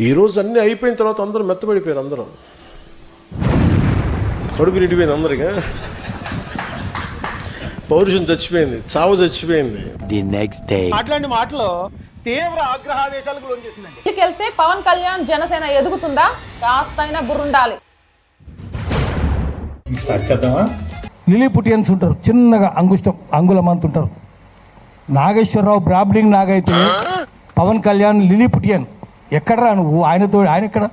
ఈరోజు అన్నీ అయిపోయిన తర్వాత అందరూ మెత్తబడిపోయారు, అందరూ కడుపు నిండిపోయింది అందరిగా, పౌరుషం చచ్చిపోయింది, చావు చచ్చిపోయింది. ది నెక్స్ట్ డే అట్లాంటి మాటలు తీవ్ర ఆగ్రహావేశాలకు లోంచేస్తుందండి. ఇంటికెళ్తే పవన్ కళ్యాణ్ జనసేన ఎదుగుతుందా? కాస్తైనా బుర్రుండాలి. లిలీపుటియన్స్ ఉంటారు, చిన్నగా అంగుళమంత ఉంటారు. నాగేశ్వరరావు బ్రాబ్లింగ్ నాగైతే పవన్ కళ్యాణ్ లిలీపుటియన్. ఎక్కడరా నువ్వు? ఆయన ఎక్కడ?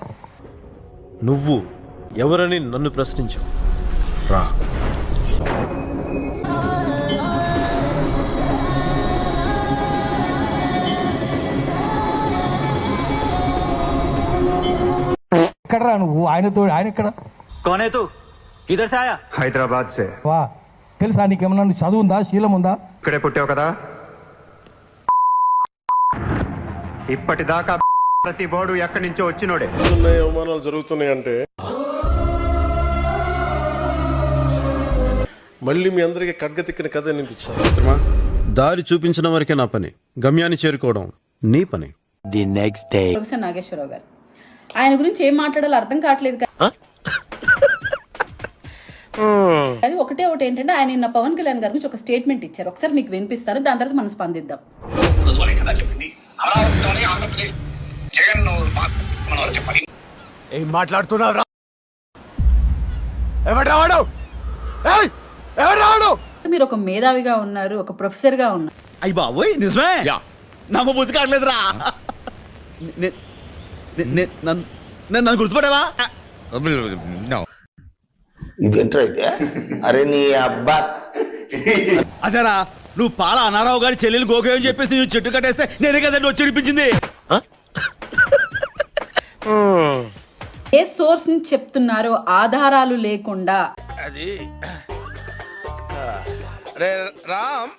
నువ్వు ఎవరని నన్ను ప్రశ్నించావు రా. ఎక్కడరా నువ్వు? ఆయన ఎక్కడ? कौन है तू? किधर से आया? హైదరాబాద్ సే. వా, తెలుసా నీకేమన్నా చదువు ఉందా, శీలం ఉందా? ఇక్కడే పుట్టావు కదా. ఇప్పటిదాకా ప్రతి బోర్డు ఎక్కడి నుంచో వచ్చినోడే. అవమానాలు జరుగుతున్నాయంటే మళ్ళీ మీ అందరికీ ఖడ్గతిక్కిన కథ అనిపించాలి. దారి చూపించిన వరకే నా పని, గమ్యాన్ని చేరుకోవడం నీ పని. The next day professor Nageswararao గారు, ఆయన గురించి ఏం మాట్లాడాలో అర్థం కావట్లేదు. కానీ ఒకటి ఏంటంటే, ఆయన నిన్న పవన్ కళ్యాణ్ గారి గురించి ఒక స్టేట్మెంట్ ఇచ్చారు. ఒకసారి మీకు వినిపిస్తాను, దాని తర్వాత మనం స్పందిద్దాం. ఏం మాట్లాడుతున్నావు? ఎవడు? మీరు ఒక మేధావిగా ఉన్నారు, ఒక ప్రొఫెసర్ గా ఉన్నారు. అయ్యి బాబోయ్, నిజమే నమ్మ బుద్ధి కావట్లేదురా. నన్ను గుర్తుపడావా? అరే నీ అబ్బా, అదేరా, నువ్వు పాల అనారావు గారి చెల్లెలు గోకేయని చెప్పేసి నువ్వు చెట్టు కట్టేస్తే నేనే కదండి వచ్చి అనిపించింది. ఏ సోర్స్ నుంచి చెప్తున్నారో ఆధారాలు లేకుండా అది రామ్